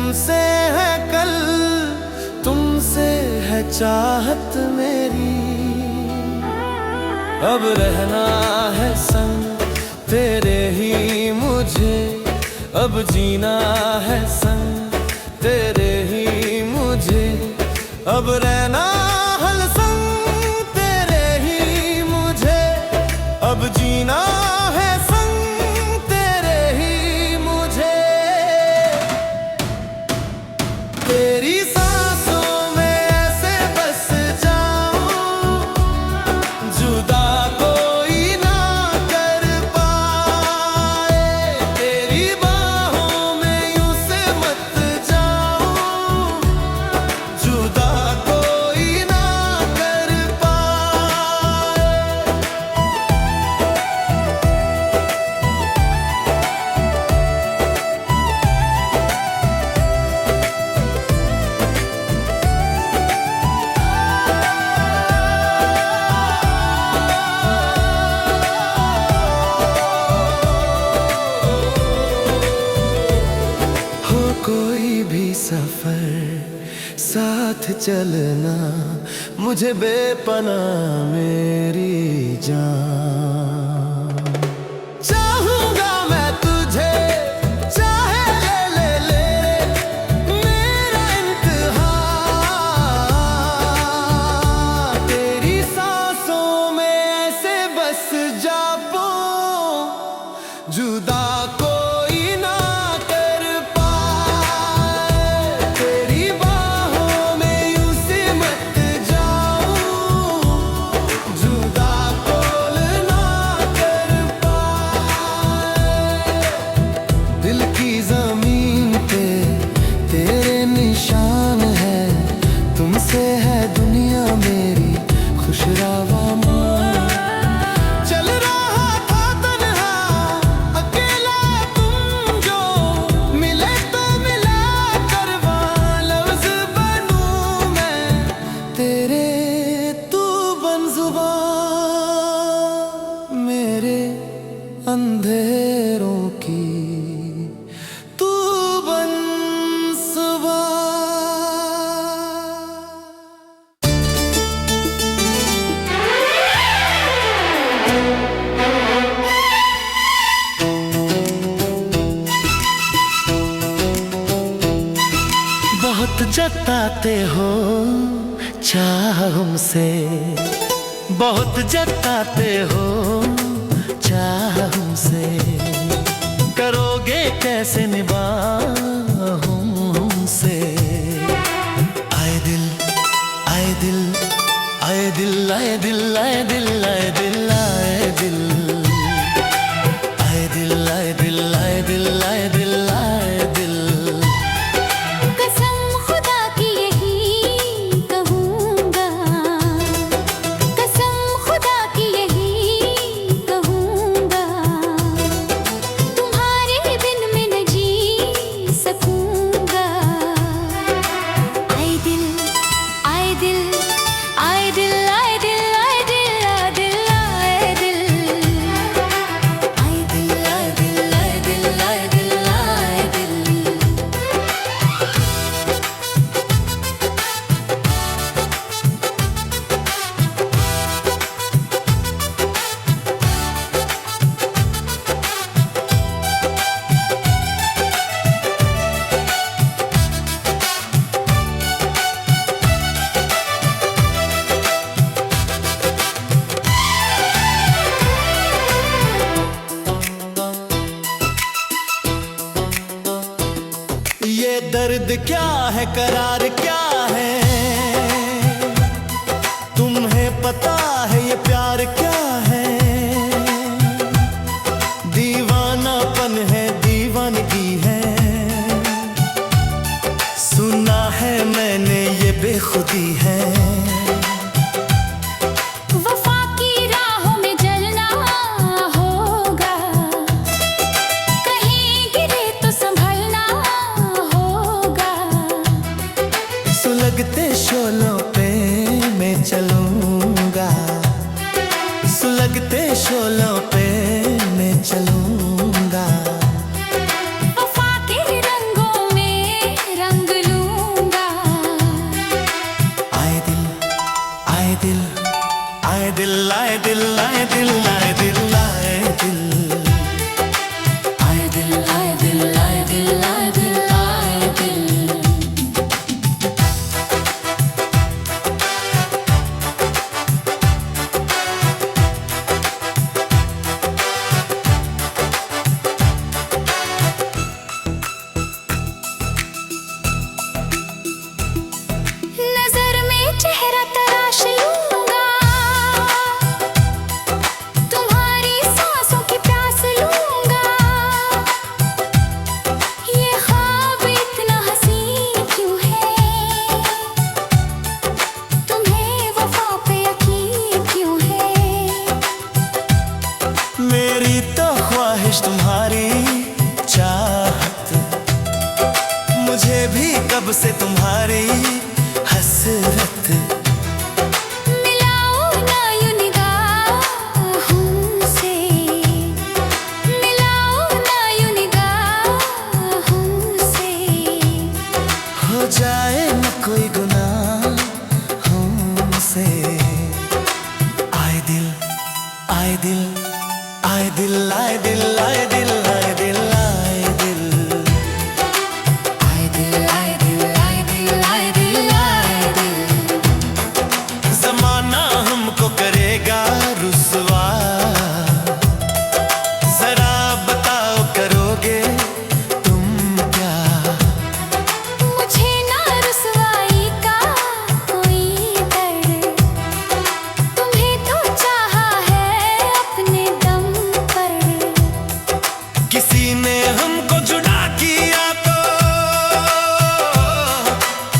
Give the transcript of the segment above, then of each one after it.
तुमसे है कल, तुमसे है चाहत मेरी। अब रहना है संग तेरे ही मुझे, अब जीना है संग तेरे ही मुझे। अब रहना हल संग तेरे ही मुझे, अब जीना है संग तेरे ही मुझे। तेरी सांसों में ऐसे बस जाऊं, जुदा कोई ना कर पाए। तेरी बाहों में यूं से मत जाऊं, जुदा कोई ना कर पाए। हो कोई भी सफर साथ चलना, मुझे बेपनाह मेरी जान। चाहूंगा मैं तुझे चाहे ले ले ले मेरा इंतहा। तेरी सांसों में ऐसे बस जा पाऊं, जुदा कोई ना कर पाए। तेरी बाहों में यूं से मत जाऊं, जुदा कोई ना कर पाए। दिल की जमीन पे तेरे निशान है, तुमसे है दुनिया मेरी खुशरावा मान। चल रहा था तन्हा अकेला तुम जो, मिले तो मिला करवा लफ्ज बनूं मैं तेरे, तू बन जुबान मेरे अंधेरों की, तू बन सुबह। बहुत जताते हो चाह हमसे, बहुत जताते हो चाह हमसे। करोगे कैसे निभाऊं हमसे। आए दिल आए दिल आए दिल आए दिल आए दिल आए दिल आए दिल आए दिल आए दिल आए दिल आए दिल आए दिल। कसम खुदा की यही कहूँगा, कसम खुदा की यही कहूँगा। तुम्हारे बिन मैं न जी सकूँगा। आए दिल आए दिल आए दिल आए दिल आए दिल आए दिल आए दिल आए दिल आए दिल आए दिल आए दिल आए दिल। ये दर्द क्या है करार क्या है, तुम्हें पता है ये प्यार क्या है। दीवानापन है दीवानगी है, सुना है मैंने ये बेखुदी है। वफा की राहों में जलना होगा, कहीं गिरे तो संभलना होगा। सुलगते शोलों पे मैं चलूंगा, सुलगते शोलों पे मैं चलूंगा। वफा के रंगों में दिल आए दिल आए दिल आए दिल आए दिल आए दिल आए दिल आए दिल आए दिल नजर में चेहरा तराश लूंगा, तुम्हारी सांसों की प्यास लूंगा। ये ख्वाब इतना हंसी क्यों है, तुम्हें वफा पे यकीन क्यों है। मेरी तो ख्वाहिश तुम्हारी चाहत, मुझे भी कब से तुम्हारी हसरत। मिलाओ ना यूं निगाहों से, मिलाओ ना यूं निगाहों से। हो जाए न कोई गुनाह हमसे। आए दिल आए दिल आए दिल आए दिल आए दिल आए दिल आए दिल आए दिल आए दिल आए दिल आए दिल आए दिल। जमाना हमको करेगा रुसवा, जरा बताओ करोगे तुम क्या। मुझे ना रुसवाई का कोई डर, तुम्हें तो चाहा है अपने दम पर। किसी ने हमको जुदा किया तो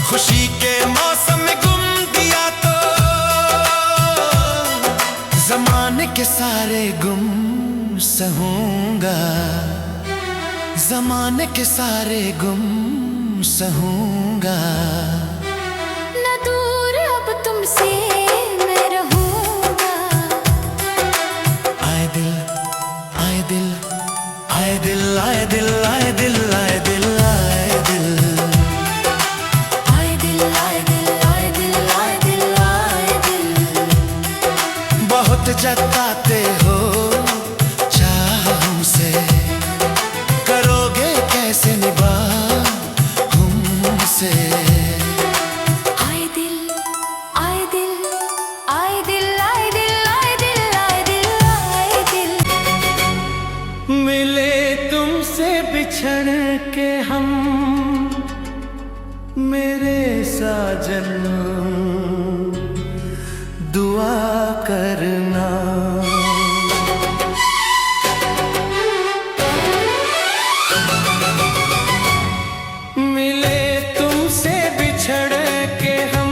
खुशी के मौसम में गुम दिया तो जमाने के सारे गुम सहूंगा, जमाने के सारे गुम सहूंगा। न दूर अब तुमसे मैं रहूंगा। आए दिल आए दिल आए दिल आए दिल आए दिल आए दिल आए दिल आए दिल आए दिल आए दिल आए दिल आए दिल। बहुत जताते हो चाह हमसे, करोगे कैसे निभा हमसे। आए दिल आए दिल आए दिल आए दिल आए दिल आए दिल आए दिल। मिले तुमसे बिछड़ के हम मेरे साजन, दुआ करना। मिले तुमसे बिछड़ के हम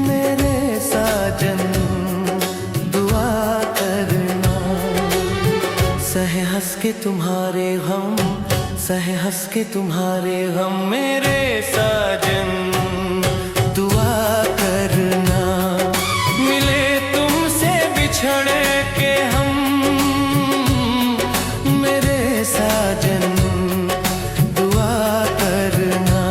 मेरे साजन, दुआ करना। सहे हंस के तुम्हारे हम, सहे हंस के तुम्हारे हम मेरे साजन, दुआ करना। मिले तुमसे बिछड़ के हम मेरे साजन, दुआ करना।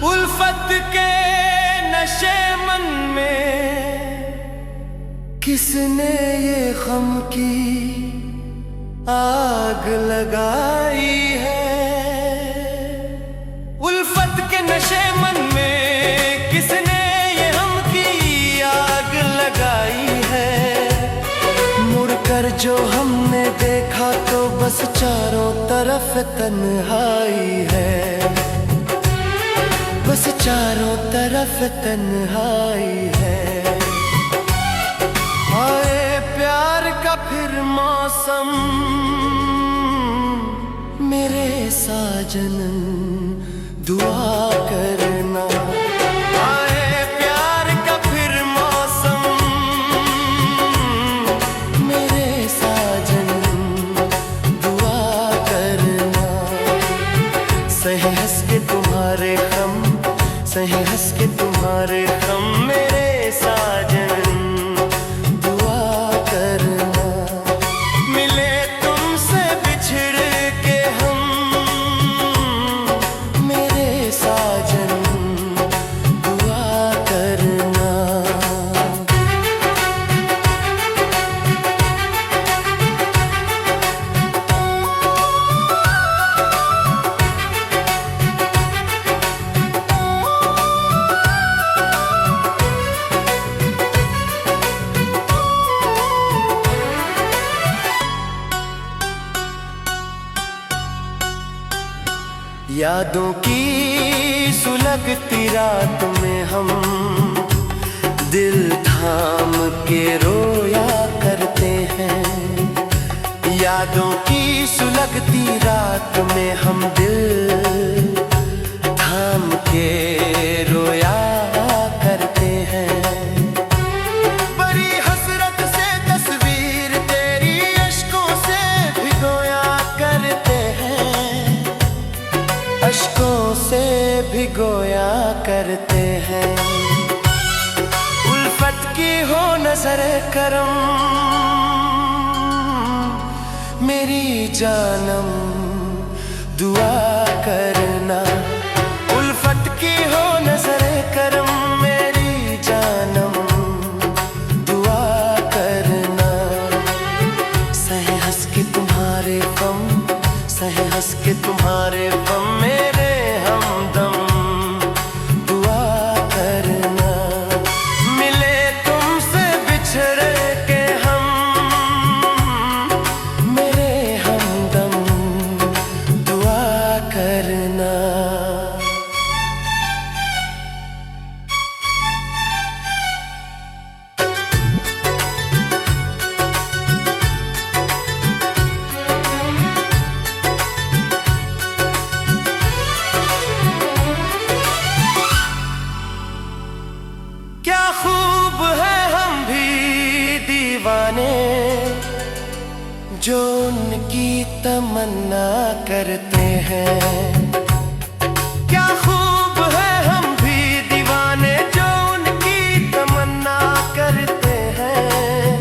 उल्फत के नशे मन में किसने ये गम की आग लगाई है। उल्फत के नशे मन में किसने ये गम की आग लगाई है। मुड़कर जो हमने देखा तो बस चारों तरफ तन्हाई है, बस चारों तरफ तन्हाई है। आए प्यार का फिर मौसम मेरे साजन, दुआ करना। आए प्यार का फिर मौसम हम मेरे साजन दुआ करना। मिले तुमसे बिछड़ के हम मेरे साजन दुआ करना। यादों की सुलगती रात में हम दिल थाम के रोया करते हैं। यादों की सुलगती रात में हम दिल थाम के रोया करते हैं। बड़ी हसरत से तस्वीर तेरी अश्कों से भिगोया करते हैं। अश्कों से भिगोया करते हैं। उल्फत की हो नजर करम मेरी जानम दुआ करना। उल्फत की हो नजर करम मेरी जानम दुआ करना। सहे हंस के तुम्हारे गम, सहे हंस के तुम्हारे गम मेरे हमदम दुआ करना। मिले तुमसे बिछड़ के हम मेरे हमदम दुआ करना। क्या खूब है हम भी दीवाने जो उनकी तमन्ना करते हैं। क्या खूब है हम भी दीवाने जो उनकी तमन्ना करते हैं।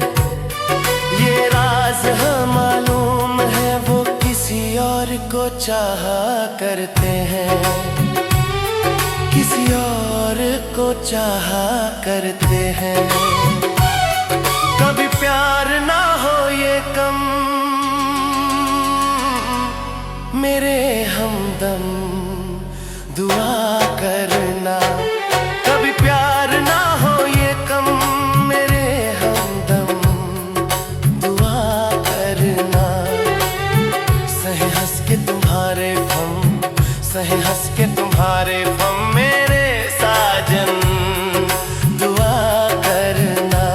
ये राज है मालूम है वो किसी और को चाहा करते हैं। किसी और को चाहा करते हैं। कभी प्यार ना हो ये कम मेरे हमदम दुआ करना। कभी प्यार ना हो ये कम मेरे हमदम दुआ करना। सहे हंस के तुम्हारे गम, सहे हंस के तुम्हारे गम मेरे साजन दुआ करना।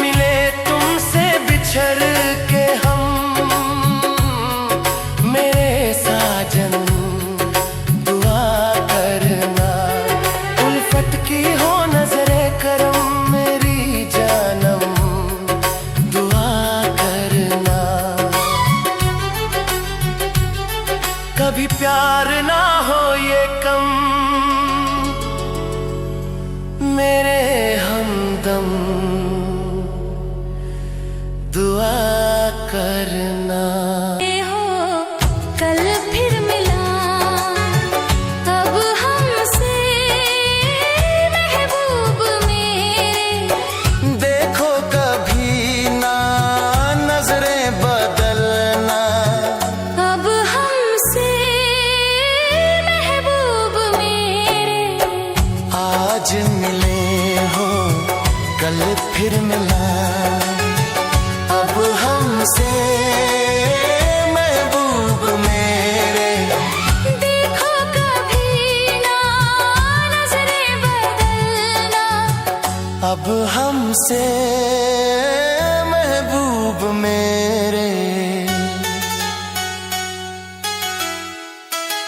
मिले तुमसे बिछड़ के हम मेरे साजन दुआ करना। उल्फत की हो नजरे करम मेरी जानम दुआ करना। कभी प्यार ना हो ये कम मेरे हमदम दुआ करना। हो कल फिर मिला तब हमसे महबूब मेरे। देखो कभी ना नजरें बदलना। अब हमसे महबूब मेरे। आज मिले हो कल फिर मिला। अब हमसे महबूब मेरे। देखो कभी ना नजरें बदलना। अब हमसे महबूब मेरे।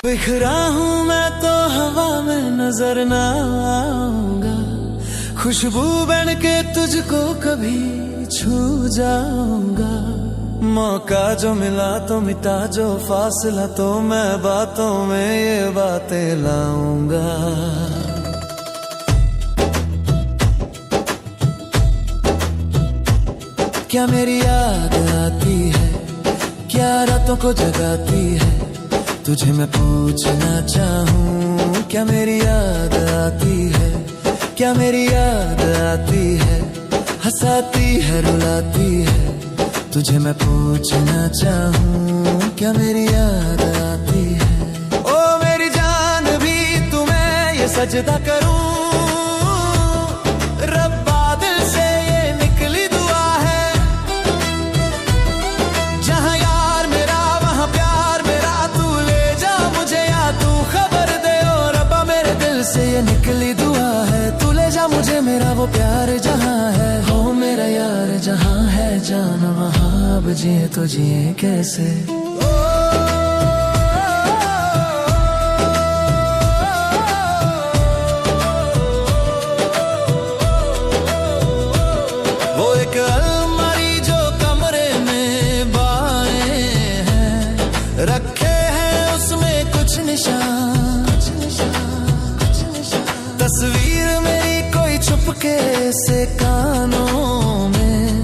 बिखरा हूँ मैं तो हवा में नजर ना आऊंगा। खुशबू बन के तुझको कभी छू जाऊंगा। मौका जो मिला तो मिटा जो फासला तो मैं बातों में ये बातें लाऊंगा। क्या मेरी याद आती है, क्या रातों को जगाती है, तुझे मैं पूछना चाहूँ। क्या मेरी याद आती है, क्या मेरी याद आती है, हंसाती है रुलाती है, तुझे मैं पूछना चाहूँ। क्या मेरी याद आती है। ओ मेरी जान भी तुम्हें ये सजदा करूँ, रब्बा दिल से ये निकली दुआ है। जहाँ यार मेरा वहाँ प्यार मेरा, तू ले जा मुझे या तू खबर दे। ओ रब्बा मेरे दिल से ये निकली दुआ है, तू ले जा मुझे मेरा वो प्यार जहाँ है। हो मेरा यार जहाँ है जान वहाँ, अब जिए तो जिए कैसे। वो एक अलमारी जो कमरे में बाएं हैं, रखे हैं उसमें कुछ निशान। तस्वीर मेरी कोई छुपके से कानों में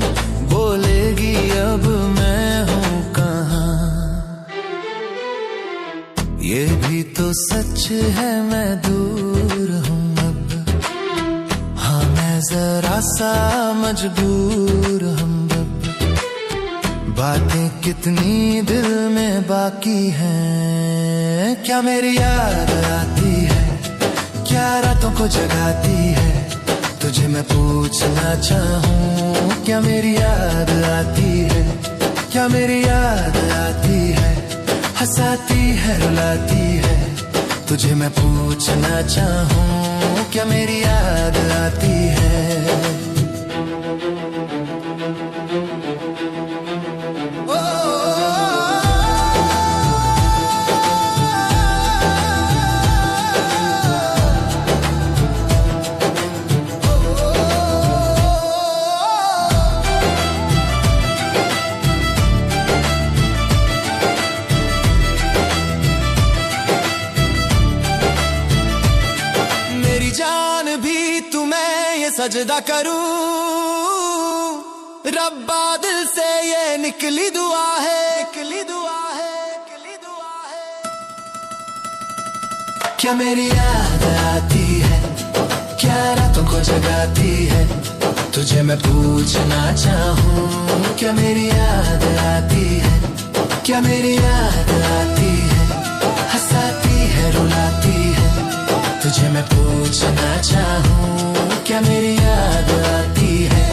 बोलेगी, अब मैं हूँ कहाँ। ये भी तो सच है मैं दूर हूँ अब, हाँ मैं जरा सा मजबूर हूँ अब। बातें कितनी दिल में बाकी हैं, क्या मेरी याद आती है, क्या रातों को जगाती है, तुझे मैं पूछना चाहूँ। क्या मेरी याद आती है, क्या मेरी याद आती है, हंसाती है रुलाती है, तुझे मैं पूछना चाहूँ। क्या मेरी याद आती है। सजदा करूं, रब्बा दिल से ये निकली दुआ है, निकली दुआ है, निकली दुआ है। क्या मेरी याद आती है, क्या रातों को जगाती है, तुझे मैं पूछना चाहूँ। क्या मेरी याद आती है, क्या मेरी याद आती है, हंसाती है रुलाती है, तुझे मैं पूछना चाहूँ। क्या मेरी याद आती है।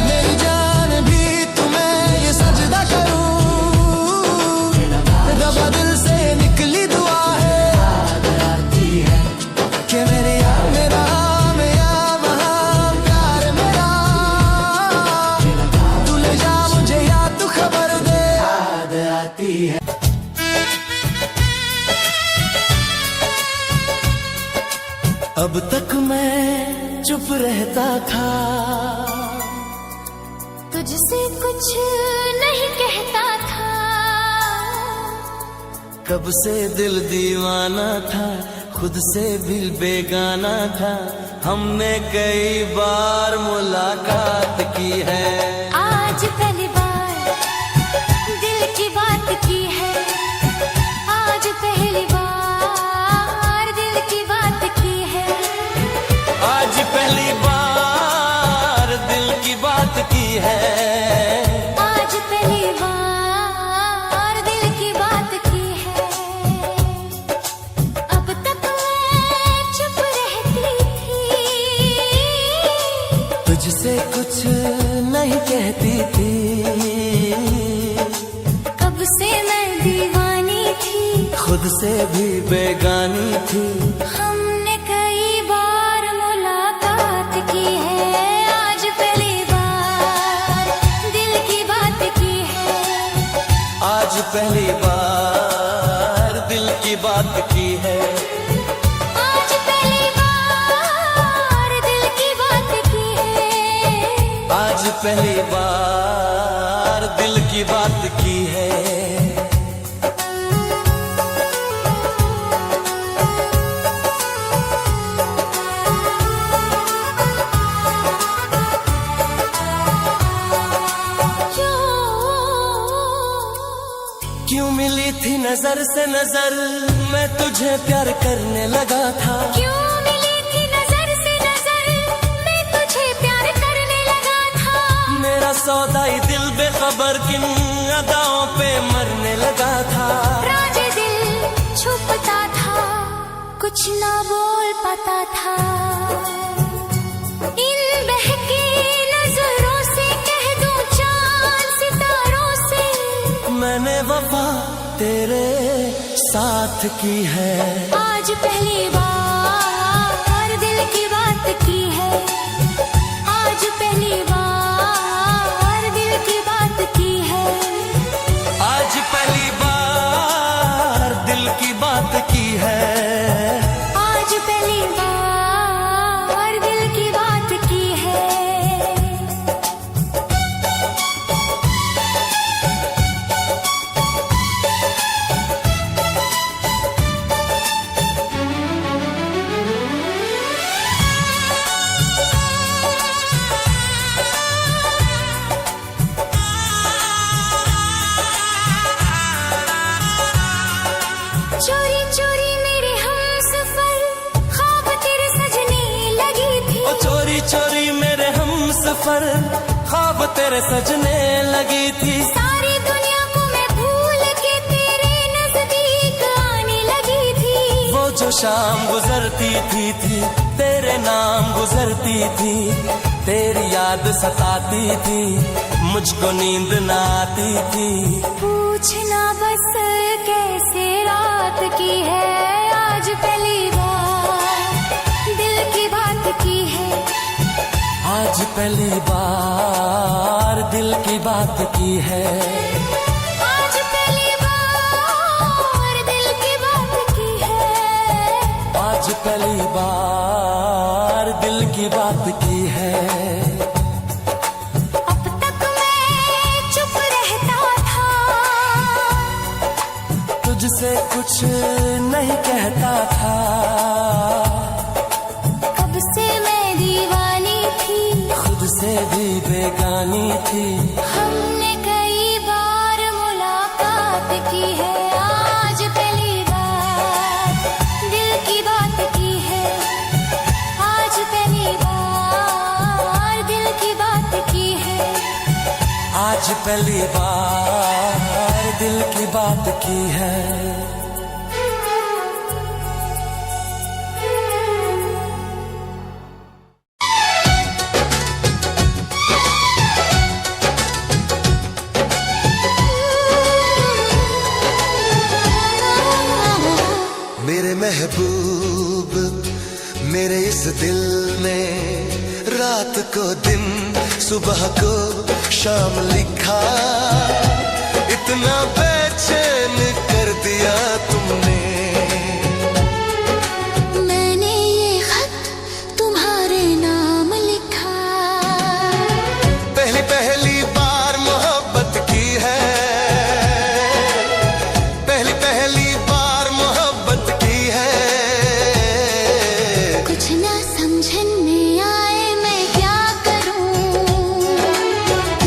मेरी जान भी तुम्हें ये सजदा करूं, रब्बा दिल से निकली दुआ है। कि मेरे यार मेरा मेरा वहाँ प्यार मेरा, तू ले जा मुझे या तू खबर दे। याद आती है। अब तक मैं चुप रहता था, तुझसे कुछ नहीं कहता था। कब से दिल दीवाना था, खुद से भी बेगाना था। हमने कई बार मुलाकात की है, आज पहली बार दिल की बात की है। आज पहली बार दिल की बात की है। आज पहली बार दिल की बात की है। आज पहली बार दिल की बात की है। अब तक मैं चुप रहती थी, तुझसे कुछ नहीं कहती थी। कब से मैं दीवानी थी, खुद से भी बेगानी थी। हमने कई बार मुलाकात की है। आज पहली बार दिल की बात की है। आज पहली बार दिल की बात की है। आज पहली बार दिल की बात की है। आज पहली बार दिल की बात की है। नजर से नजर मैं तुझे प्यार करने लगा था। क्यों मिली थी नजर से नजर मैं तुझे प्यार करने लगा था। मेरा सौदाई दिल बेखबर किन अदाओं पे मरने लगा था। राज दिल छुपता था कुछ ना बोल पाता था। इन बहकी नजरों से कह दूं चांद सितारों से मैंने वफा तेरे साथ की है। आज पहली बार दिल की बात की है। आज पहली बार दिल की बात की है। आज पहली बार दिल की बात की है। आज पहली बार दिल की बात की है। चोरी चोरी मेरे हमसफर ख्वाब तेरे सजने लगी थी। ओ चोरी चोरी मेरे हमसफर ख्वाब तेरे सजने लगी थी। सारी दुनिया को मैं भूल के तेरे नजदीक आने लगी थी। वो जो शाम गुजरती थी तेरे नाम गुजरती थी। तेरी याद सताती थी मुझको नींद न आती थी। पूछना बस कैसे रात की है। आज पहली बार दिल की बात की है। आज पहली बार दिल की बात की है। आज पहली बार दिल की बात की है। आज पहली बार दिल की बात की है। अब तक मैं चुप रहता था तुझसे कुछ नहीं कहता था। कब से मैं दीवानी थी खुद से भी बेगानी थी। हमने कई बार मुलाकात की है। आज पहली बार दिल की बात की है। आज पहली बार दिल की बात की है। आज पहली बार दिल की बात की है। मेरे महबूब मेरे इस दिल ने रात को दिन सुबह को शाम लिखा। इतना बेचैन कर दिया तुमने। मैंने ये खत तुम्हारे नाम लिखा। पहली पहली बार मोहब्बत की है। पहली पहली बार मोहब्बत की है। कुछ ना समझन में आए मैं क्या करूं।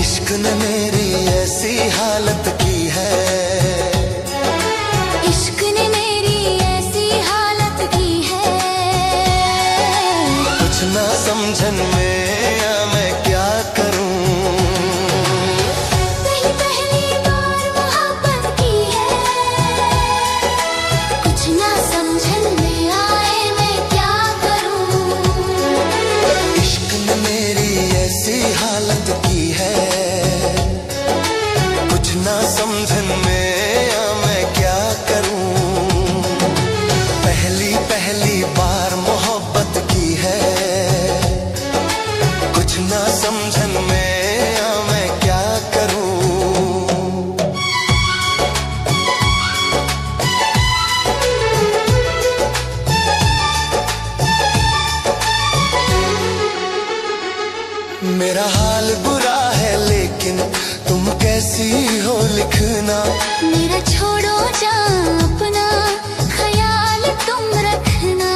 इश्क ने मेरी ऐसी हालत की है। इश्क ने मेरी ऐसी हालत की है। कुछ ना समझन में आ मैं क्या करूं। पहली पहली बार मोहब्बत की है। कुछ ना समझन में आए मैं क्या करूं। इश्क ने मेरी ऐसी हालत की है। कुछ ना समझन में आ मैं क्या करूं। पहली पहली बार मोहब्बत की है। कुछ ना समझन में आ मैं क्या करूं। मेरा हाल बुरा है लेकिन तुम कैसी हो लिखना। मेरा छोड़ो जा अपना ख्याल तुम रखना।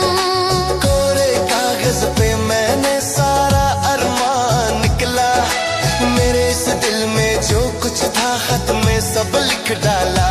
कोरे कागज पे मैंने सारा अरमान निकला। मेरे इस दिल में जो कुछ था खत में सब लिख डाला।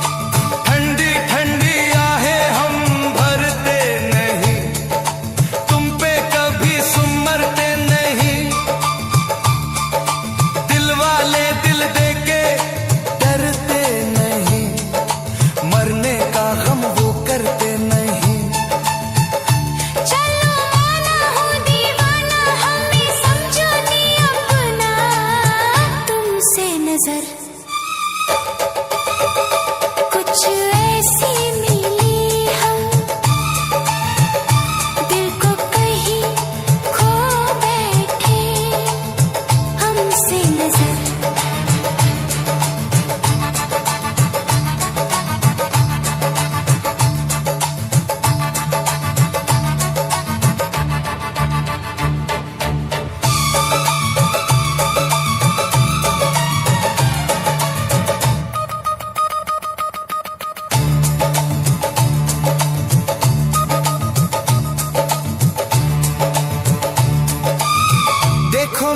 नजर कुछ ऐसी मिली हम दिल को कहीं खो बैठे हमसे नजर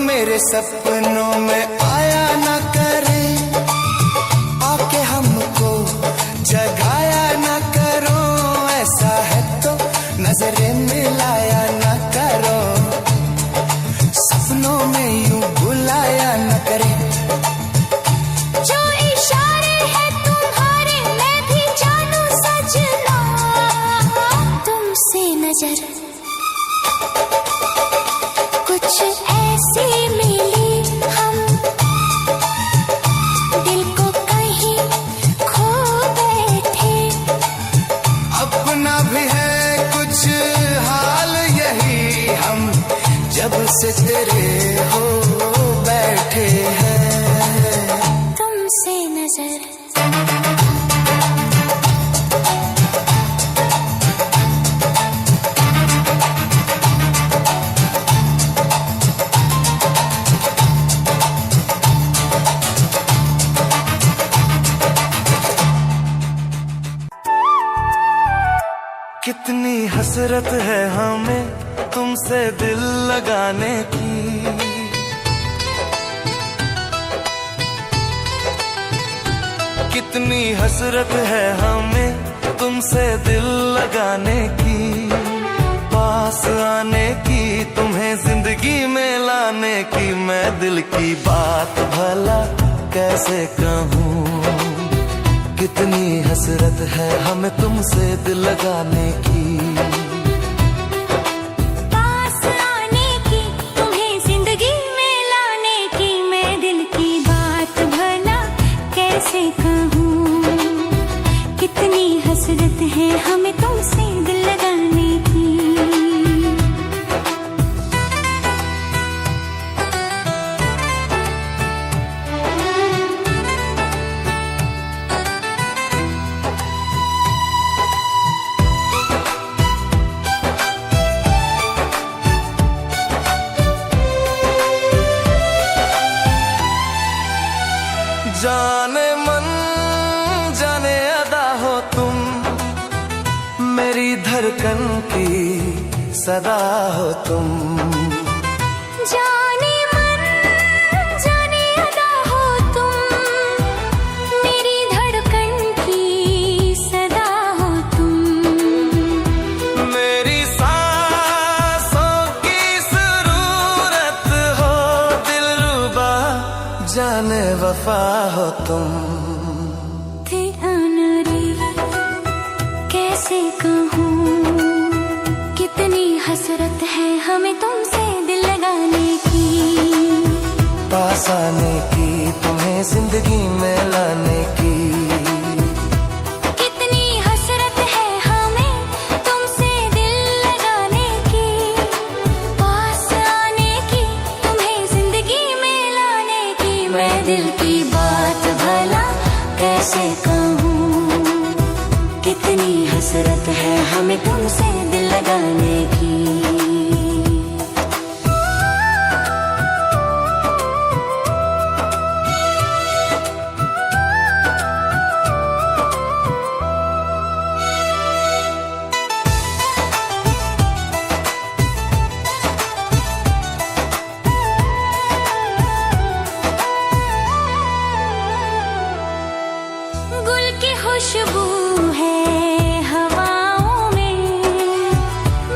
मेरे सपनों में आया न करे आके हमको जगाया न करो ऐसा है तो नजरें मिलाया न करो सपनों में यूं बुलाया न करे जो इशारे हैं तुम्हारे मैं भी जानू सजना तुमसे नजर कुछ ऐसी मिली हम दिल को कहीं खो बैठे अपना भी है कुछ हाल यही हम जब से तेरे हो बैठे हैं तुमसे नजर कितनी हसरत है हमें तुमसे दिल लगाने की कितनी हसरत है हमें तुमसे दिल लगाने की पास आने की तुम्हें जिंदगी में लाने की मैं दिल की बात भला कैसे कहूँ कितनी हसरत है हमें तुमसे दिल लगाने की पास आने की तुम्हें जिंदगी में लाने की मैं दिल की बात भला कैसे कहूँ कितनी हसरत है हमें तुमसे दिल लगाने की जाने मन जाने अदा हो तुम मेरी धड़कन की सदा हो तुम जाने मन जाने अदा हो तुम मेरी धड़कन की सदा हो तुम मेरी सांसों की जरूरत हो दिलरुबा जाने वफा हो तुम कैसे कहूँ कितनी हसरत है हमें तुमसे दिल लगाने की पास आने की तुम्हें जिंदगी में लाने की कितनी हसरत है हमें तुमसे दिल लगाने की पास आने की तुम्हें जिंदगी में लाने की मैं दिल की बात भला कैसे कहूँ कितनी हसरत है हमें तुमसे दिल लगाने की गुल की खुशबू है हवाओं में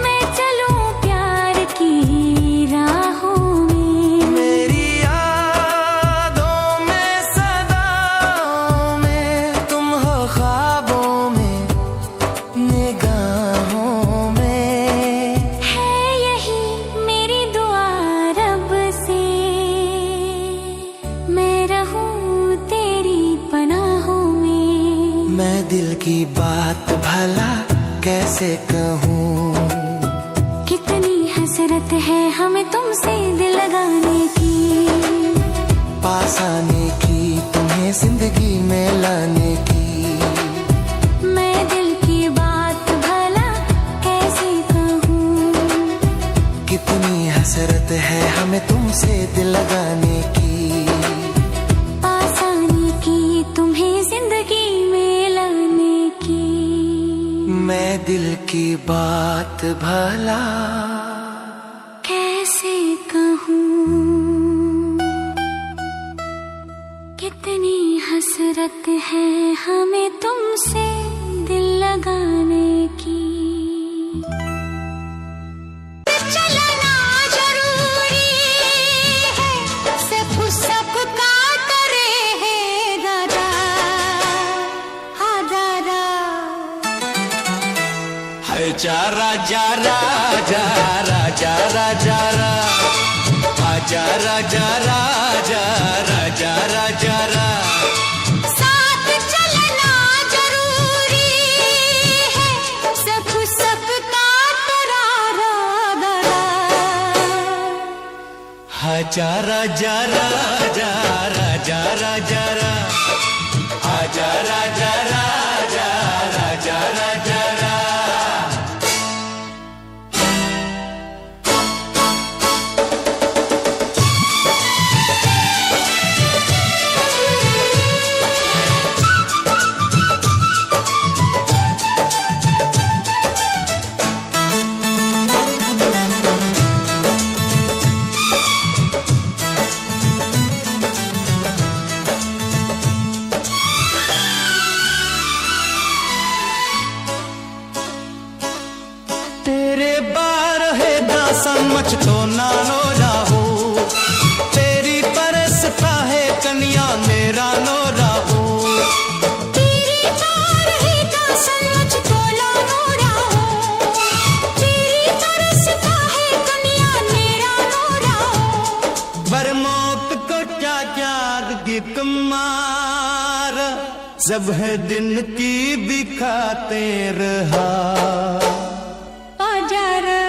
मैं चलूं प्यार की राहों में मेरी यादों में सदाओं में तुम हो ख्वाबों में निगाहों में है यही मेरी दुआ रब से मैं रहूं मैं दिल की बात भला कैसे कहूँ, कितनी हसरत है हमें तुमसे दिल लगाने की, पास आने की तुम्हें जिंदगी में लाने की। मैं दिल की बात भला कैसे कहूँ, कितनी हसरत है हमें तुमसे दिल लगाने की, पास आने की तुम्हें जिंदगी में लाने की। मैं दिल की बात भला कैसे कहूँ, कितनी हसरत है हमें तुमसे दिल लगाने की। चलना जरूरी है, सबका करे है दादा, हाँ दादा। है चारा जारा जारा जारा जारा, आजा राजा राजा राजा राजा रा। साथ चलना जरूरी है, सबका करारा दादा। आजा राजा राजा राजा राजा रा, आजा राजा राजा राजा राजा रा। तेरे बार है समझ तो नानो राहू, तेरी परसता है कन्या मेरा नो राहू। तेरी बार है समझ तो नानो राहू, तेरी परसता है कन्या मेरा नो राहू। बर मौत को क्या याद गिक मार, जब है दिन की भी खाते रहा। आजा राजा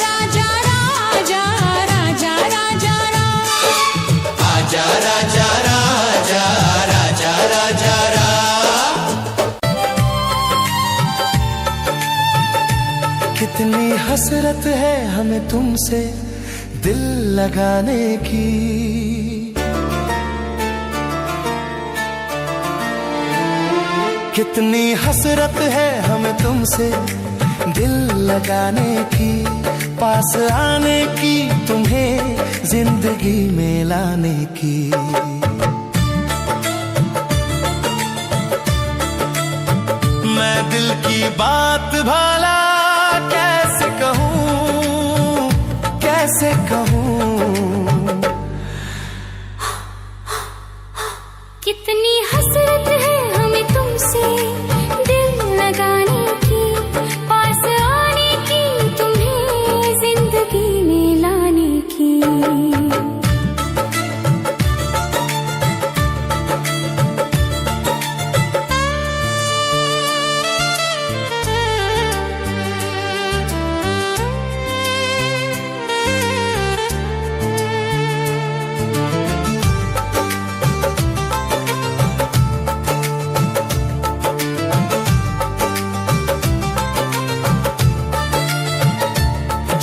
राजा राजा राजा रा, आजा राजा राजा राजा राजा रा। कितनी हसरत है हमें तुमसे दिल लगाने की, कितनी हसरत है हमें तुमसे दिल लगाने की, पास आने की तुम्हें जिंदगी में लाने की। मैं दिल की बात भला कैसे कहूँ, कैसे कहूँ। कितनी हसरत है हमें तुमसे दिल लगाने की, पास आने की तुम्हें जिंदगी में लाने की।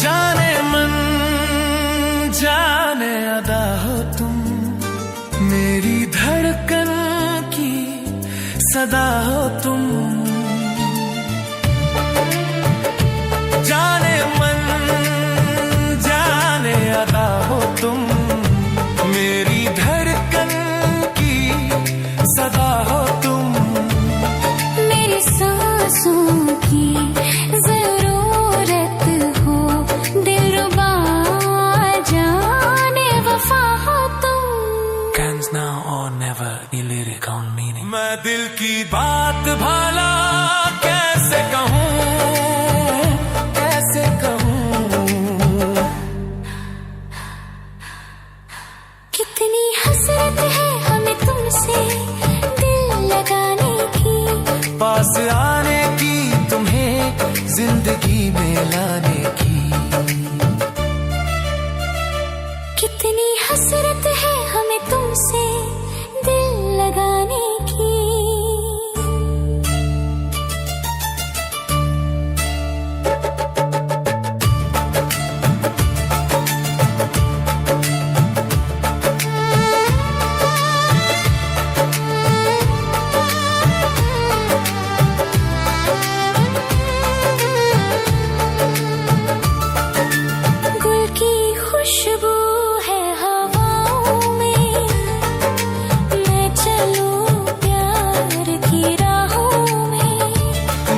जाने मन जाने अदा हो तुम, मेरी धड़कन की सदा हो तुम। जाने मन जाने अदा हो तुम, मेरी धड़कन की सदा हो तुम। मेरी सांसों की जरूरत हो, दिलरुबा जाने वफा हो तुम। Cans now or never, the lyric on meaning. मैं दिल की बात भला कैसे कहूँ, कैसे कहूँ। कितनी हसरत है हमें तुमसे पास आने की, तुम्हें जिंदगी में लाने की। कितनी हसरत है हमें तुमसे दिल लगाने की। खुशबू है हवाओं में, मैं चलूं प्यार की राहों में।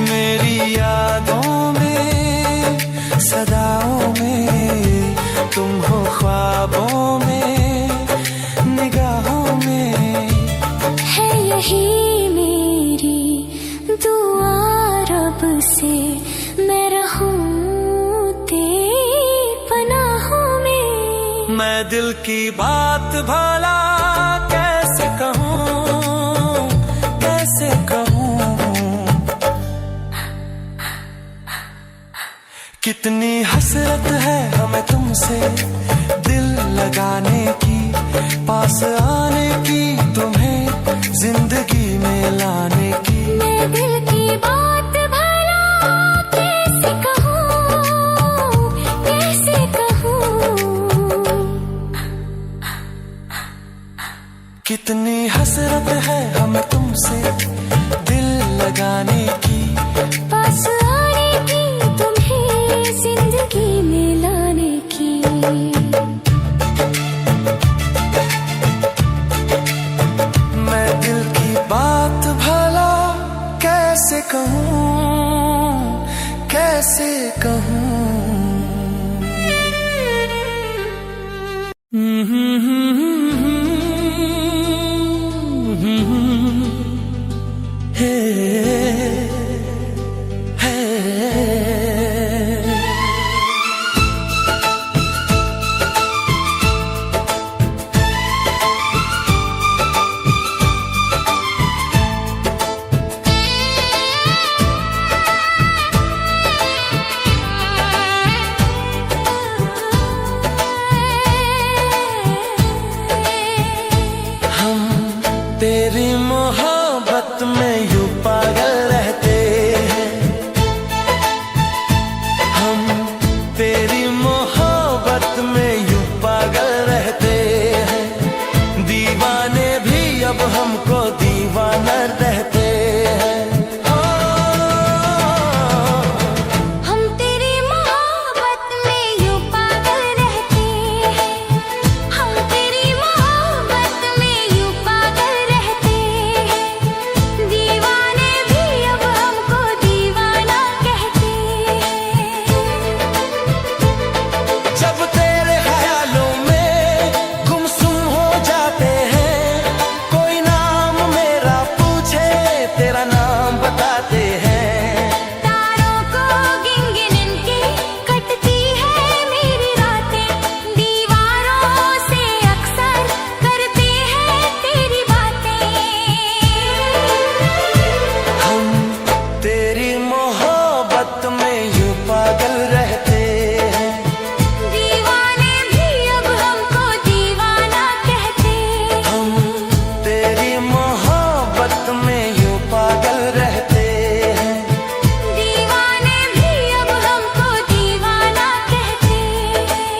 मेरी यादों में, सदाओं में, तुम हो ख्वाबों में, निगाहों में। है यही मेरी दुआ रब से, मैं रहूं मैं दिल की बात भला कैसे कहूँ, कैसे कहूँ। कितनी हसरत है हमें तुमसे दिल लगाने की, पास आने की, तुम्हें जिंदगी में लाने की। मैं दिल की बात भला कैसे कहूँ, कैसे कहूँ। कितनी हसरत है हमें तुमसे दिल लगाने की, पास आने की, तुम्हें जिंदगी में लाने की। मैं दिल की बात भला कैसे कहूँ, कैसे कहूँ। तेरी मोहब्बत में यूं पागल रहते हैं हम, तेरी मोहब्बत में यूं पागल रहते हैं। दीवाने भी अब हमको दीवाना रहते हैं। हम तेरी मोहब्बत में यूं पागल रहते हैं, हम तेरी मोहब्बत में यूं पागल रहते हैं। दीवाने भी अब हमको दीवाना कहते हैं। जब तेरे ख्यालों में गुमसुम हो जाते हैं, कोई नाम मेरा पूछे, तेरा नाम बताते हैं। तारों को गिन गिन के कटती है मेरी रातें, दीवारों से अक्सर करते हैं तेरी बातें। हम तेरी मोहब्बत में यूं पागल रहते हैं। दीवाने भी अब हमको दीवाना कहते हैं। हम तेरी मोहब्बत में यूं पागल रहते हैं। दीवाने भी अब हमको दीवाना कहते हैं।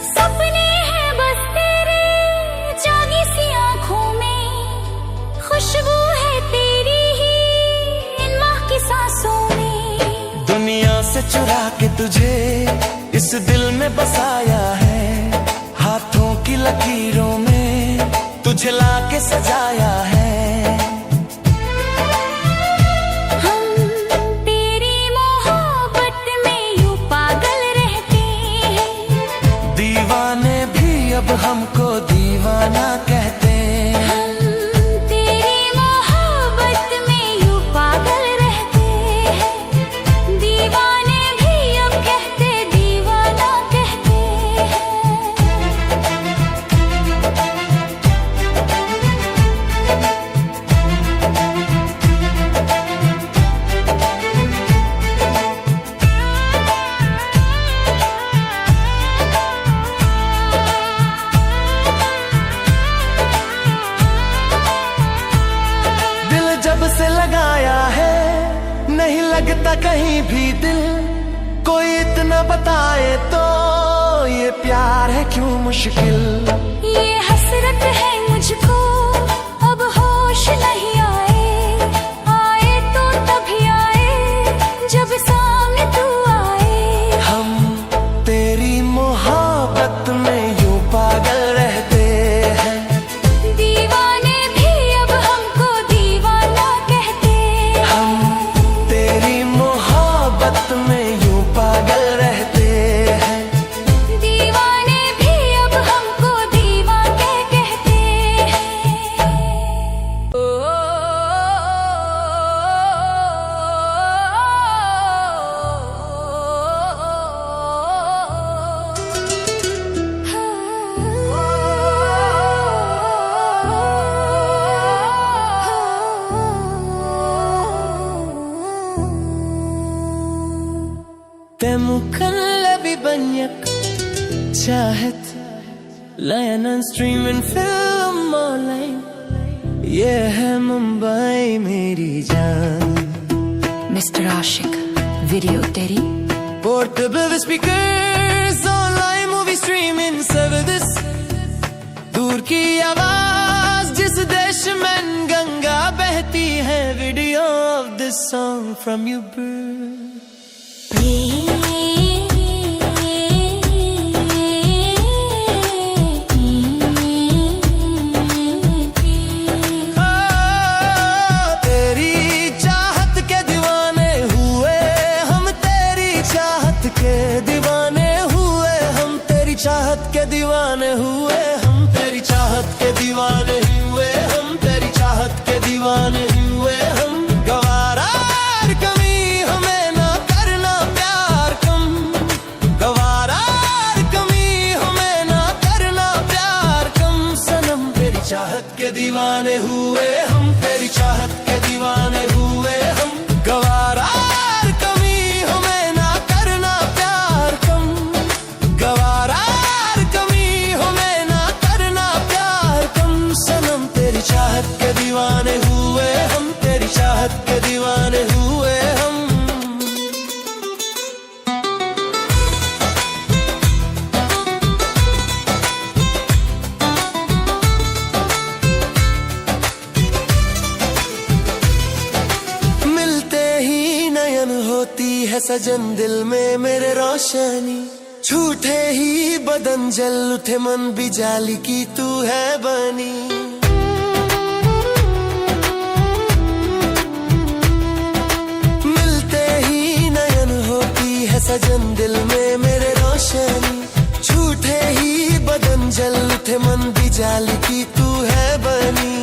सपने हैं बस तेरे जागी सी आँखों में, खुशबू है तेरी ही इन माह की सांसों में। दुनिया से चुरा के तुझे इस दिल में बसाया है, हाथों की लकीरों में तुझे लाके सजाया है। हम दीवाना कहते हैं। तेरी मोहब्बत में यूं पागल रहते हैं, दीवाने भी अब कहते दीवाना कहते हैं। जब से लगाया है नहीं लगता कहीं भी दिल, कोई इतना बताए तो ये प्यार है क्यों मुश्किल। ये हसरत है मुझको अब होश नहीं आए, आए तो तभी आए जब सामने तू आए। हम तेरी मोहब्बत में यूं पागल रहते हैं, दीवाने भी अब हमको दीवाना कहते हैं। हम तेरी मोहब्बत में यूं पागल रहते हैं, दीवाने भी अब हमको दीवाने कहते हैं। ओ, Temukallabi banyak चाहत Lion and stream and film online, ये है मुंबई मेरी जान। Mr. Ashik, video तेरी Portable speakers, online movie streaming service, दूर की आवाज जिस देश में गंगा बहती है, video of this song from you bird। तेरी चाहत के दीवाने हुए हम, तेरी चाहत के दीवाने हुए हम, तेरी चाहत के दीवाने हुए हम, तेरी चाहत के दीवाने हुए हम, तेरी चाहत के दीवाने हुए हम। गवारा कमी हमें ना करना प्यार कम, गवारा कमी हमें ना करना प्यार कम सनम। तेरी चाहत के दीवाने हुए हम, तेरी चाहत के दीवाने हुए हम। गवारा कमी हमें ना करना प्यार कम, गवारा कमी हमें ना करना प्यार कम सनम। तेरी चाहत के दीवाने हुए हम, तेरी चाहत के दीवाने हुए हम। होती है सजन दिल में मेरे रोशनी, झूठे ही बदन जल उठे मन भी जाली की तू है बनी। मिलते ही नयन होती है सजन दिल में मेरे रोशनी, झूठे ही बदन जल उठे मन भी जाली की तू है बनी।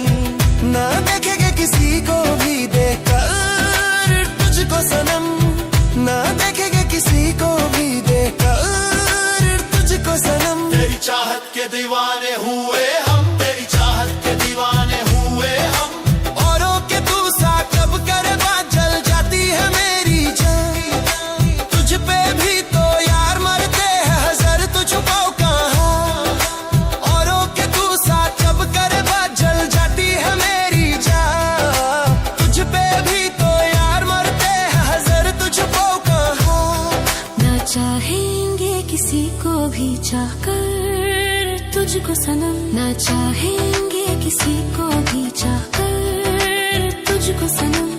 ना देखेंगे किसी को भी देखकर तुझको सनम, ना देखेंगे किसी को भी देखकर तुझको सनम। तेरी चाहत के दीवाने हुए हम, तेरी चाहत के दीवाने हुए हम। औरों के तू साथ जब करे बात जल जाती है मेरी जान, तुझ पे भी तो यार मरते हैं हज़ार तू छुपाओ कहाँ। औरों के तू साथ जब करे बात जल जाती है मेरी जान, तुझ पे भी तो यार मरते हैं हज़ार तू छुपाओ कहाँ। ना चाहेंगे किसी को भी चाहकर तुझको सनम, ना चाहेंगे किसी को भी चाहकर तुझको सनम।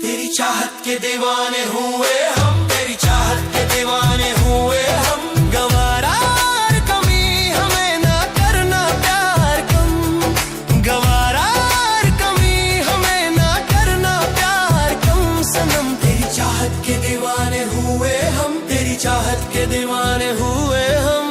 तेरी चाहत के दीवाने हुए हम, तेरी चाहत के दीवाने हुए हम। गवारा कमी हमें ना करना प्यार कम, गवारा कमी हमें ना करना प्यार कम सनम। तेरी चाहत के दीवाने हुए हम, तेरी चाहत के दीवाने हुए हम।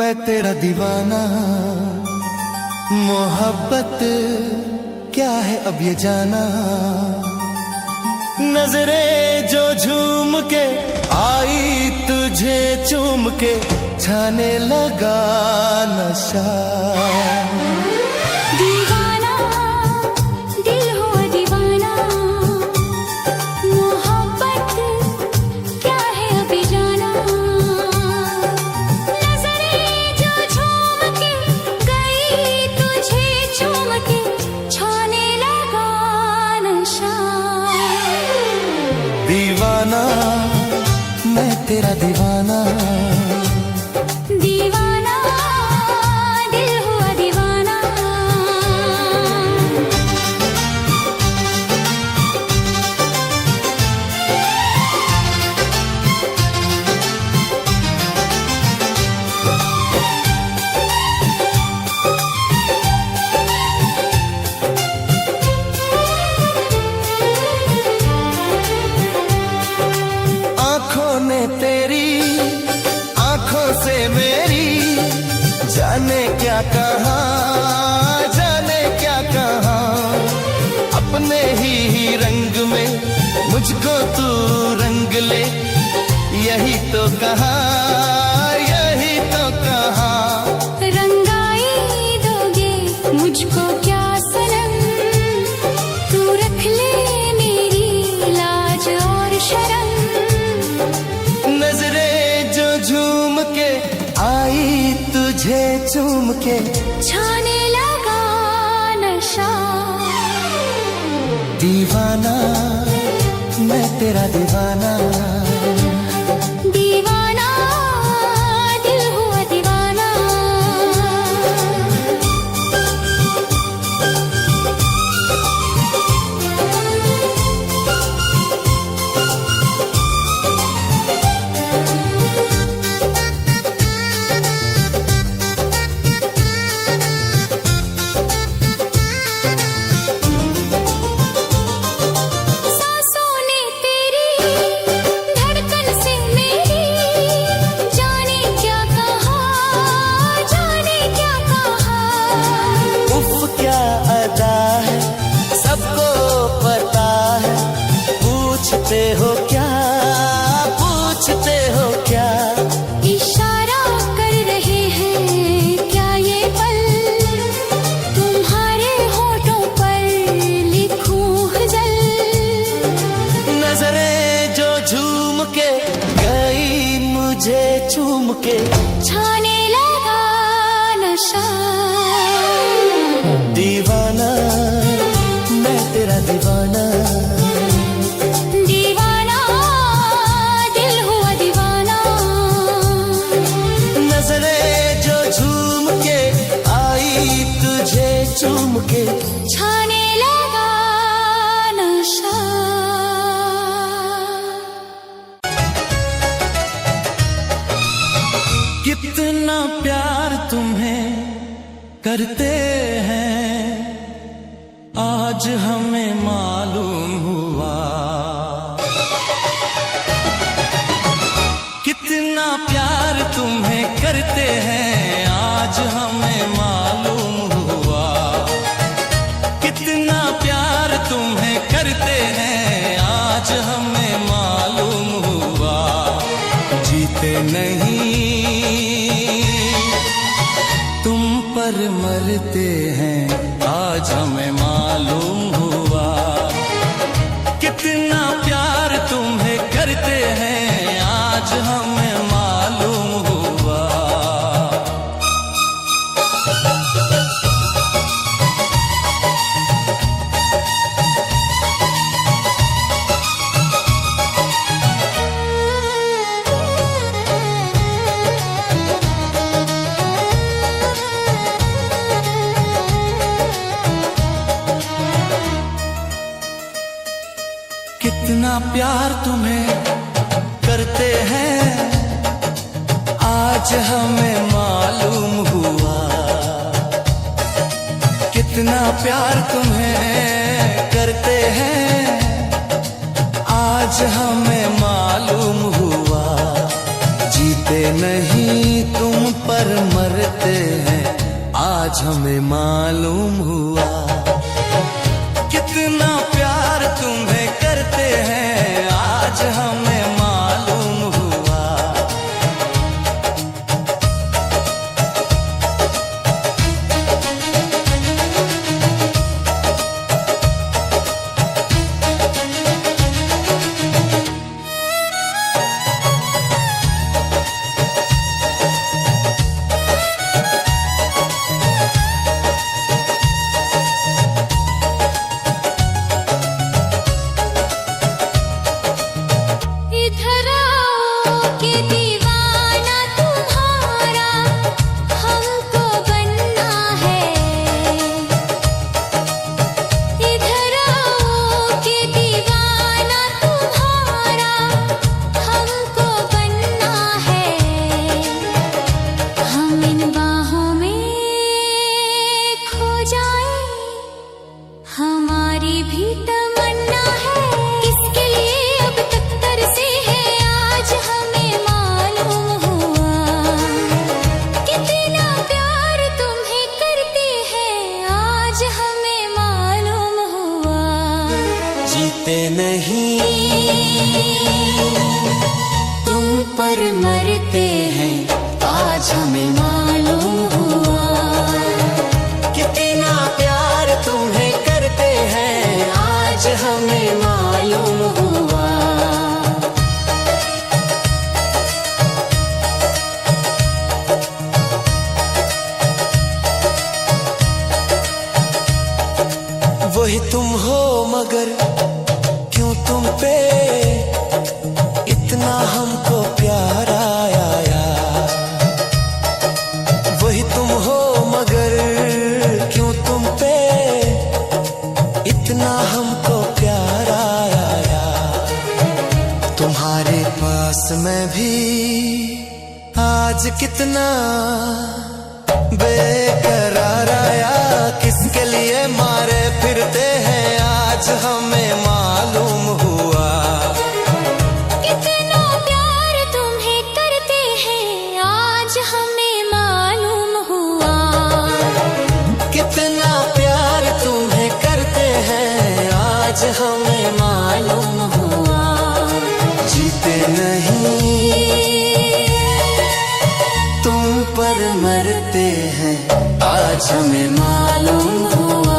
मैं तेरा दीवाना, मोहब्बत क्या है अब ये जाना। नजरें जो झूम के आई तुझे चूम के छाने लगा नशा। दीवाना दिल हुआ दीवाना, मोहब्बत क्या है अभी जाना। नजरें जो झूम के गई तुझे चूम के छाने लगा नशा। दीवाना मैं तेरा दीवाना, दीवाना दिल हुआ दीवाना। आंखों ने तेरी आंखों से मेरी जाने क्या कहा, जाने क्या कहा। अपने ही रंग में मुझको तू रंग ले, यही तो कहा, यही तो कहा। रंगाई दोगे मुझको क्या सनम, तू रख ले मेरी लाज और शर्म। नजरें जो झूम के आई तुझे चूम के छाने लगा नशा। दीवाना मैं तेरा दीवाना, दीवाना दिल हुआ दीवाना। सांसों ने तेरी धड़कन से मेरी जाने क्या कहा, जाने क्या कहा। उफ क्या अदा है सबको पता है। पूछते हो क्या, पूछते हो क्या। इशारा कर रहे हैं क्या ये पल, तुम्हारे होठों पर लिखूं गजल। नजरें जो झूम के गई मुझे चूम के छाने लगा नशा। दीवाना मैं तेरा दीवाना, दीवाना दिल हुआ दीवाना। नजरें जो झूम के आई तुझे चूम के छाने लगा नशा। कितना प्यार तुम्हें करते हैं आज हमें मालूम हुआ। कितना प्यार तुम्हें करते हैं आज हमें मालूम हुआ। कितना प्यार तुम्हें करते हैं आज हमें मालूम हुआ। जीते नहीं तुम पर मरते हैं आज हमें मालूम हुआ। कितना प्यार तुम्हें करते हैं आज हमें मालूम हुआ। कितना प्यार तुम्हें करते हैं आज हमें मालूम हुआ। कितना प्यार तुम्हें करते हैं आज हमें मालूम हुआ। जीते नहीं तुम पर आज हमें मालूम हुआ। कितना प्यार तुम्हें करते हैं आज हमें मालूम हुआ। हमारी भी तमन्ना है, किसके लिए अब तक तरसे हैं आज हमें मालूम हुआ। कितना प्यार तुम्हें करते हैं आज हमें मालूम हुआ। जीते नहीं तुम पर मरते हैं आज हमें मालूम हुआ। कितना प्यार तुम्हें करते हैं आज हमें मालूम हुआ। वही तुम हो मगर क्यों तुम पे इतना हमको प्यार आया। वही तुम हो मगर क्यों तुम पे इतना हमको प्यार आया। तुम्हारे पास मैं भी आज कितना बेकरार आया। किसके लिए मारे फिरते हैं आज हमें मालूम हुआ। कितना प्यार तुम्हें करते हैं आज हमें मालूम हुआ। कितना प्यार तुम्हें करते हैं आज हमें मालूम हुआ। जीते नहीं तुम पर मरते हैं आज हमें मालूम हुआ।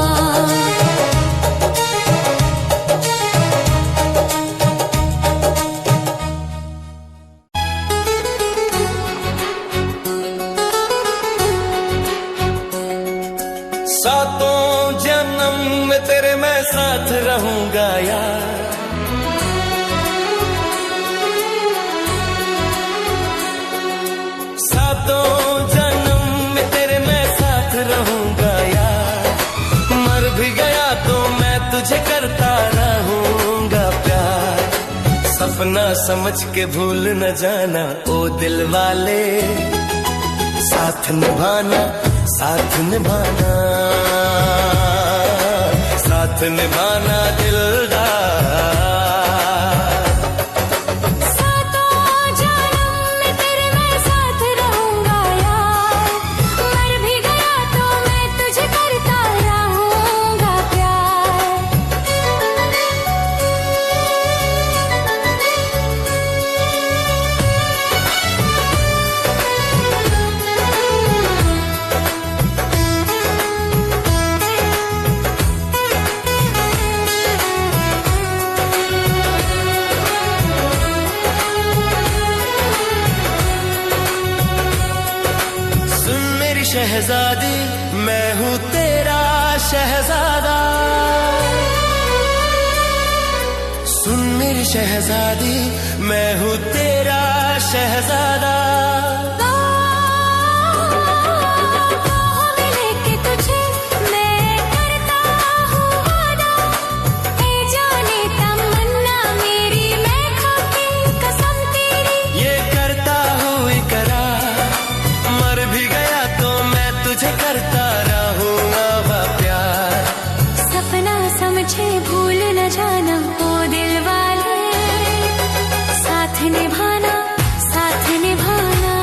सातों जन्म में तेरे मैं साथ रहूंगा यार। सातों जन्म में तेरे मैं साथ रहूंगा यार। मर भी गया तो मैं तुझे करता रहूंगा प्यार। सपना समझ के भूल न जाना ओ दिल वाले। साथ निभाना साथ निभाना साथ निभाना दिलदार। शहजादी मैं हूँ तेरा शहजादा। सुन मेरी शहजादी मैं हूँ तेरा शहजादा। करता रहूंगा प्यार। सपना समझे भूल न जाना ओ दिल वाले। साथ निभाना साथ निभाना।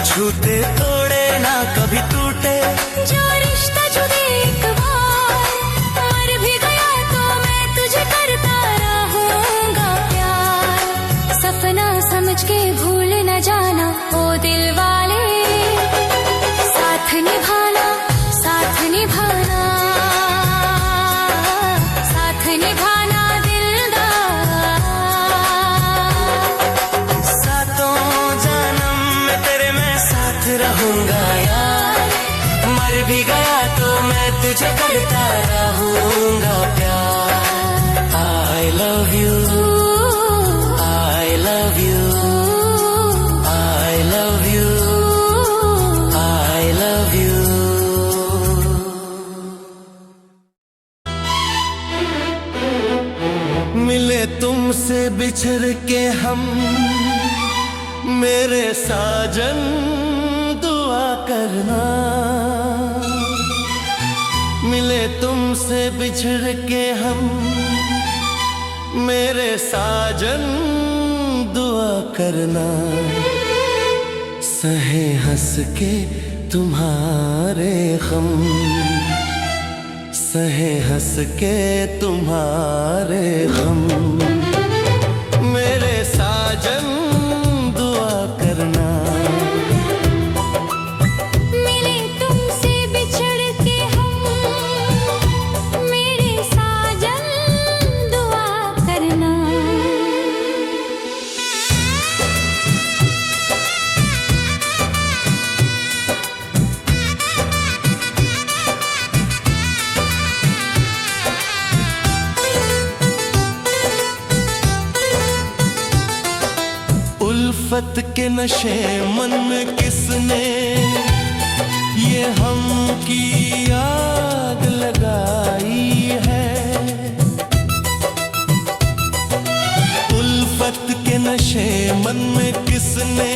छूते तोड़े ना कभी टूटे, जो रिश्ता जुड़े एक बार मर भी गया तो मैं तुझे करता रहूंगा प्यार। सपना समझ के भूल न जाना ओ दिल वाले, साथ निभाना साथ निभाना साथ निभाना दिलदार। सातों जन्म में तेरे मैं साथ रहूंगा यार, मर भी गया तो मैं तुझे करता रहूंगा प्यार। I love you, I love you, I love you, I love you। मिले तुमसे बिछड़ के हम, मेरे साजन दुआ करना। मिले तुमसे बिछड़ के हम, मेरे साजन दुआ करना। सहे हंस के तुम्हारे गम, सहे हंस के तुम्हारे गम। मेरे साजन दुआ करना। मिले तुमसे बिछड़ के हम, मेरे साजन दुआ करना। उल्फत के नशे मन में किसने ये हम की आग लगाई है। उल्फत के नशे मन में किसने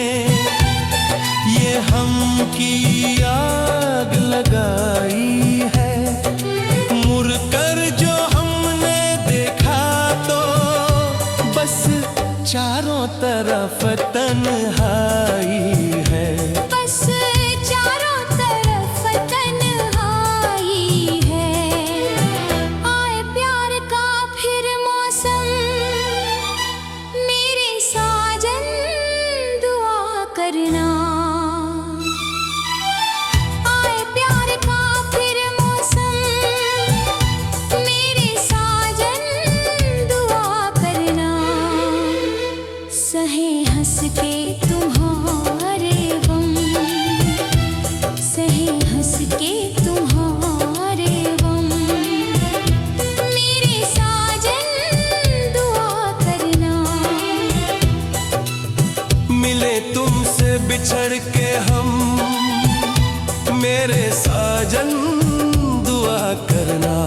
ये हम की आग लगाई है। मुड़कर जो हमने देखा तो बस चारों तरफ तन्हाई है। बस चारों तरफ तन्हाई है। आए प्यार का फिर मौसम, मेरे साजन दुआ करना। आए प्यार का फिर मौसम, मेरे साजन दुआ करना। सहे हंस के तुम्हारे गम, सहे हंस के तुम्हारे गम। मेरे साजन दुआ करना। मिले तुमसे बिछड़ के हम, मेरे साजन दुआ करना।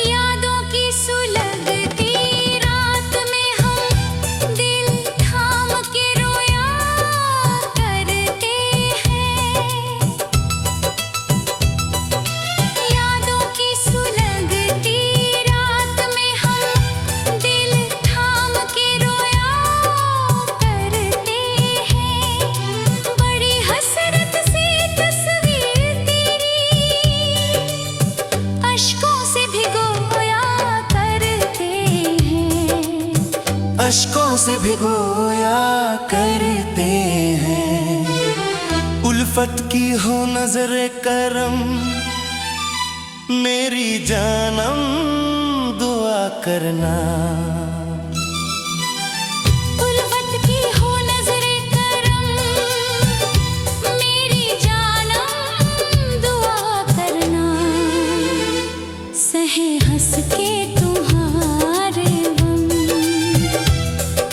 यादों की सुलगती रात में हम दिल थाम के रोया करते हैं। यादों की सुलगती रात में हम दिल थाम के रोया करते हैं। बड़ी हसरत से तस्वीर तेरी अश्कों से भिगोया करते हैं। अश्कों से भिगोया करते हैं। उल्फत की हो नजर करम, मेरी जानम दुआ करना। उल्फत की हो नजरे करम, मेरी जानम दुआ करना। सहे हंस के तुम्हारे गम,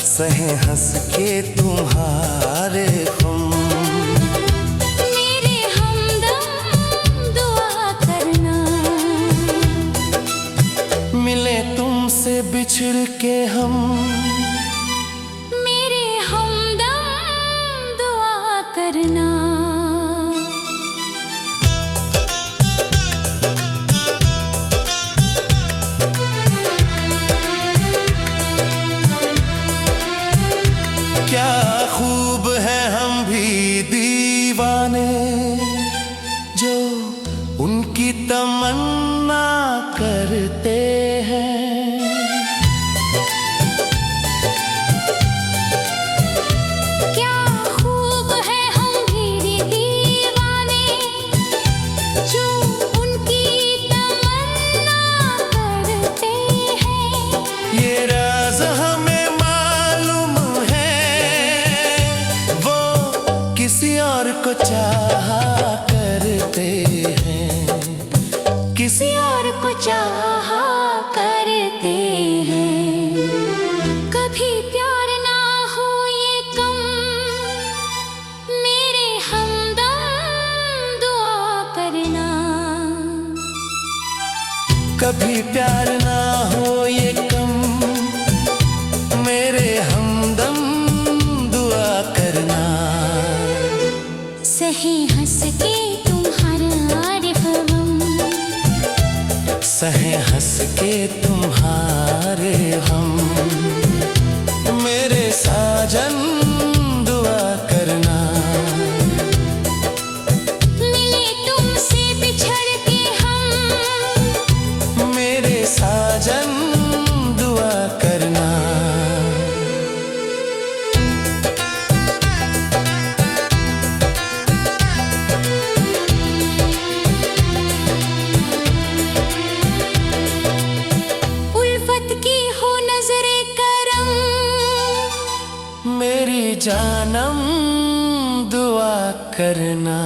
सहे हंस के तुम्हारे गम। मेरे हमदम दुआ करना। मिले तुमसे तुमसे बिछड़ के हम मेरे हमदम दुआ करना। क्या खूब है हम भी दीवाने, जो उनकी तमन्ना करते हैं। क्या खूब है हम भी दीवाने, जो उनकी तमन्ना करते हैं। ये राज हमें मालूम है, वो किसी और को चाहा करते हैं, किसी और को चाहा करते हैं। कभी प्यार ना हो ये कम, मेरे हमदम दुआ करना। कभी प्यार ना हो ये कम, मेरे हमदम दुआ करना। सहे हंस के तुम्हारे गम, सहे हंस के तुम्हारे हम, मेरे साजन दुआ करना। मिले तुमसे बिछड़ के हम, मेरे साजन दुआ करना। उल्फत की हो नजरे करम, मेरी जानम दुआ करना।